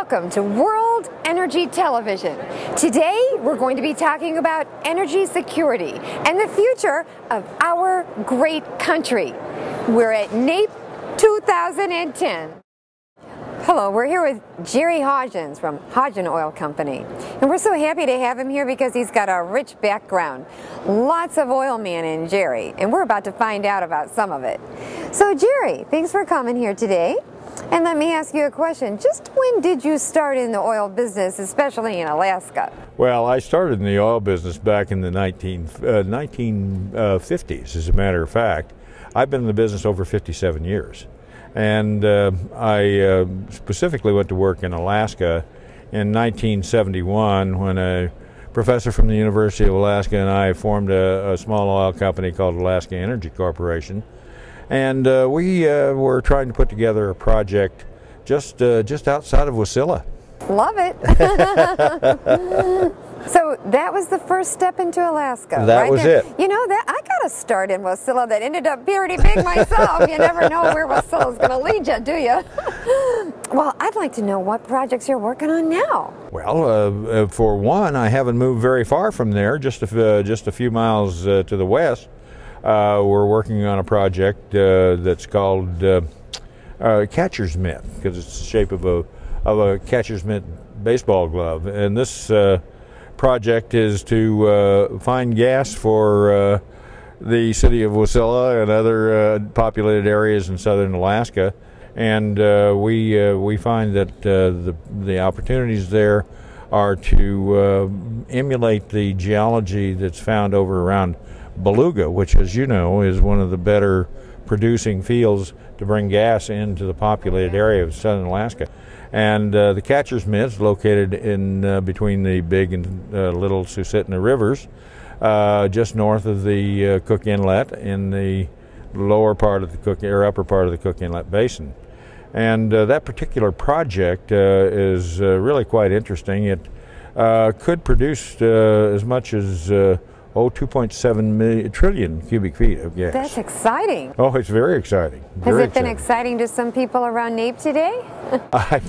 Welcome to World Energy Television. Today we're going to be talking about energy security and the future of our great country. We're at NAPE 2010. Hello, we're here with Jerry Hodgden from Hodgden Oil Company. And we're so happy to have him here because he's got a rich background. Lots of oil man in Jerry, and we're about to find out about some of it. So Jerry, thanks for coming here today. And let me ask you a question. Just when did you start in the oil business, especially in Alaska? Well, I started in the oil business back in the 1950s, as a matter of fact. I've been in the business over 57 years. And I specifically went to work in Alaska in 1971 when a professor from the University of Alaska and I formed a small oil company called Alaska Energy Corporation. And we were trying to put together a project just outside of Wasilla. Love it. So that was the first step into Alaska. That right was there. it. You know, I got a start in Wasilla that ended up pretty big myself. You never know where Wasilla's going to lead you, do you? Well, I'd like to know what projects you're working on now. Well, for one, I haven't moved very far from there, just a few miles to the west. We're working on a project that's called catcher's mitt, because it's the shape of a catcher's mitt baseball glove. And this project is to find gas for the city of Wasilla and other populated areas in southern Alaska. And we find that the opportunities there are to emulate the geology that's found over around Beluga, which, as you know, is one of the better producing fields to bring gas into the populated area of southern Alaska. And the catcher's mitt is located in between the Big and Little Susitna rivers, just north of the Cook Inlet in the lower part of the upper part of the Cook Inlet Basin. And that particular project is really quite interesting. It could produce as much as 2.7 trillion cubic feet of gas. That's exciting. Oh, it's very exciting. Has it been exciting to some people around NAPE today? I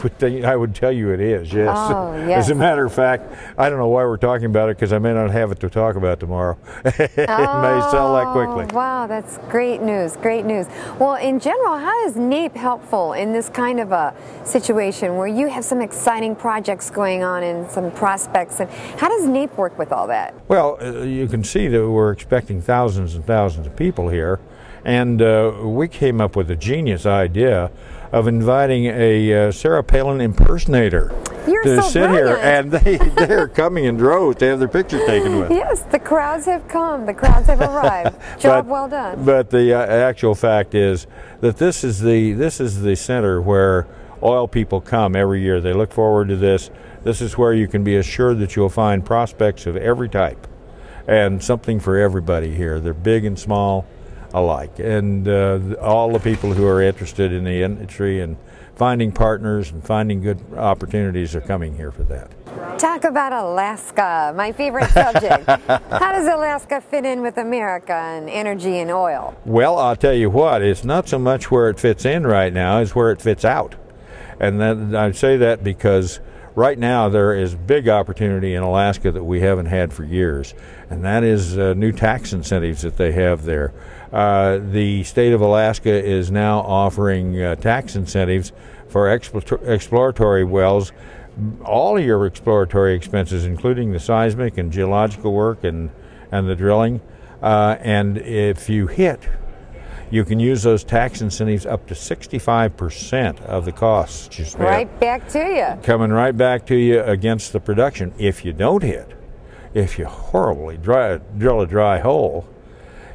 would tell you it is, yes. Oh, yes. As a matter of fact, I don't know why we're talking about it, because I may not have it to talk about tomorrow. It may sell that quickly. Wow, that's great news, great news. Well, in general, how is NAPE helpful in this kind of a situation where you have some exciting projects going on and some prospects? And how does NAPE work with all that? Well, you can see that we're expecting thousands and thousands of people here. And we came up with a genius idea of inviting a Sarah Palin impersonator to sit here, and they're coming in droves to have their picture taken with. Yes, the crowds have come, the crowds have arrived. Job well done. But the actual fact is that this is the center where oil people come every year. They look forward to this. This is where you can be assured that you'll find prospects of every type, and something for everybody here. They're big and small alike, and all the people who are interested in the industry and finding partners and finding good opportunities are coming here for that. Talk about Alaska, my favorite subject. How does Alaska fit in with America and energy and oil? Well, I'll tell you what, it's not so much where it fits in right now as where it fits out. And then I say that because right now there is big opportunity in Alaska that we haven't had for years, and that is new tax incentives that they have there. The state of Alaska is now offering tax incentives for exploratory wells. All of your exploratory expenses, including the seismic and geological work and the drilling, and if you hit, you can use those tax incentives up to 65% of the costs you spend. Right back to you. Coming right back to you against the production. If you don't hit, if you horribly drill a dry hole,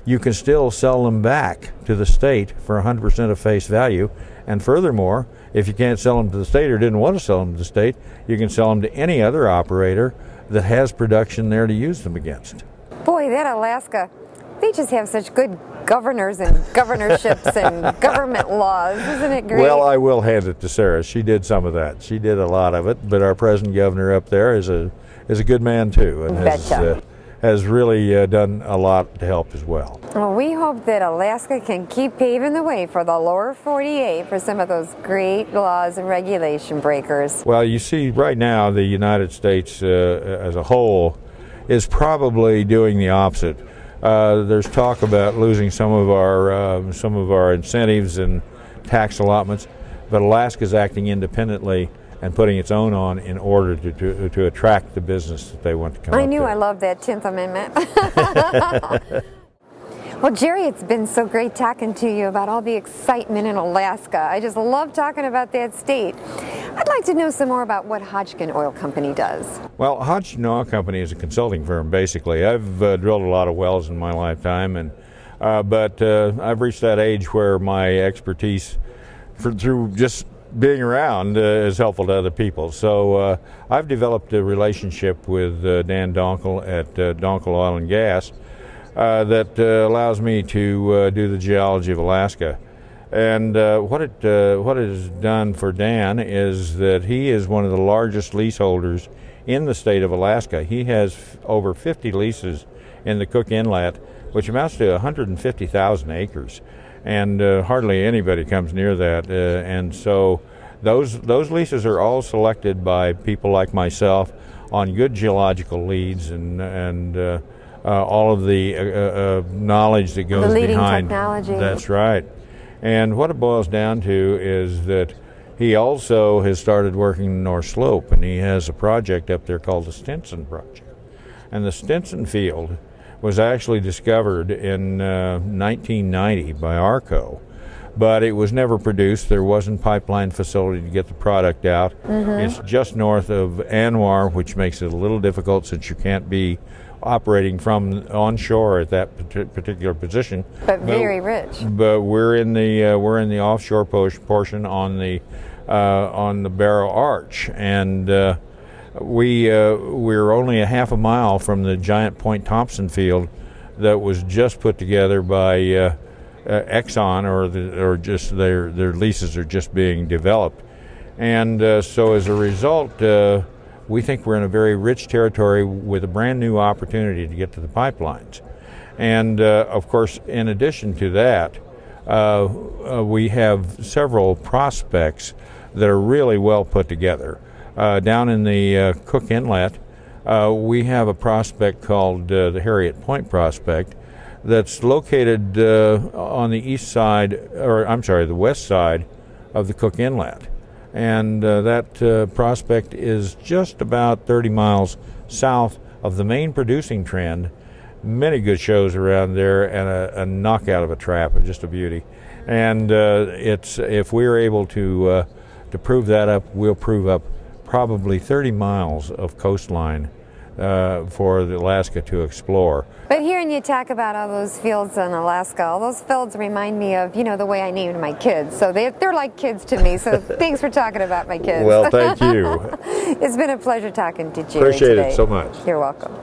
you can still sell them back to the state for 100% of face value. And furthermore, if you can't sell them to the state or didn't want to sell them to the state, you can sell them to any other operator that has production there to use them against. Boy, that Alaska, they just have such good governors and governorships and government laws. Isn't it great? Well, I will hand it to Sarah. She did some of that. She did a lot of it, but our present governor up there is a good man too, and has really done a lot to help as well. Well, we hope that Alaska can keep paving the way for the lower 48 for some of those great laws and regulation breakers. Well, you see right now the United States as a whole is probably doing the opposite. There's talk about losing some of our incentives and tax allotments, but Alaska's acting independently and putting its own on in order to attract the business that they want to come. I knew I loved that 10th Amendment. Well, Jerry, it's been so great talking to you about all the excitement in Alaska. I just love talking about that state. I'd like to know some more about what Hodgden Oil Company does. Well, Hodgden Oil Company is a consulting firm, basically. I've drilled a lot of wells in my lifetime, but I've reached that age where my expertise through just being around is helpful to other people. So I've developed a relationship with Dan Donkel at Donkel Oil and Gas that allows me to do the geology of Alaska. And what it has done for Dan is that he is one of the largest leaseholders in the state of Alaska. He has over 50 leases in the Cook Inlet, which amounts to 150,000 acres. And hardly anybody comes near that. And so those leases are all selected by people like myself on good geological leads and all of the knowledge that goes the leading behind. Technology. That's right. And what it boils down to is that he also has started working in North Slope, and he has a project up there called the Stinson Project. And the Stinson field was actually discovered in 1990 by ARCO, but it was never produced. There wasn't pipeline facility to get the product out. It's just north of Anwar, which makes it a little difficult since you can't be operating from onshore at that particular position. But very rich. But we're in the offshore portion on the Barrow Arch, and we're only a half a mile from the giant Point Thompson field that was just put together by Exxon, or just their leases are just being developed, and so as a result, we think we're in a very rich territory with a brand new opportunity to get to the pipelines, and of course, in addition to that, we have several prospects that are really well put together. Down in the Cook Inlet, we have a prospect called the Harriet Point Prospect that's located on the the west side of the Cook Inlet. And that prospect is just about 30 miles south of the main producing trend. Many good shows around there, and a knockout of a trap, just a beauty. And if we're able to prove that up, we'll prove up probably 30 miles of coastline for Alaska to explore. But hearing you talk about all those fields in Alaska, all those fields remind me of, the way I named my kids. So they're like kids to me. So thanks for talking about my kids. Well, thank you. It's been a pleasure talking to Jerry Appreciate today. it so much. You're welcome.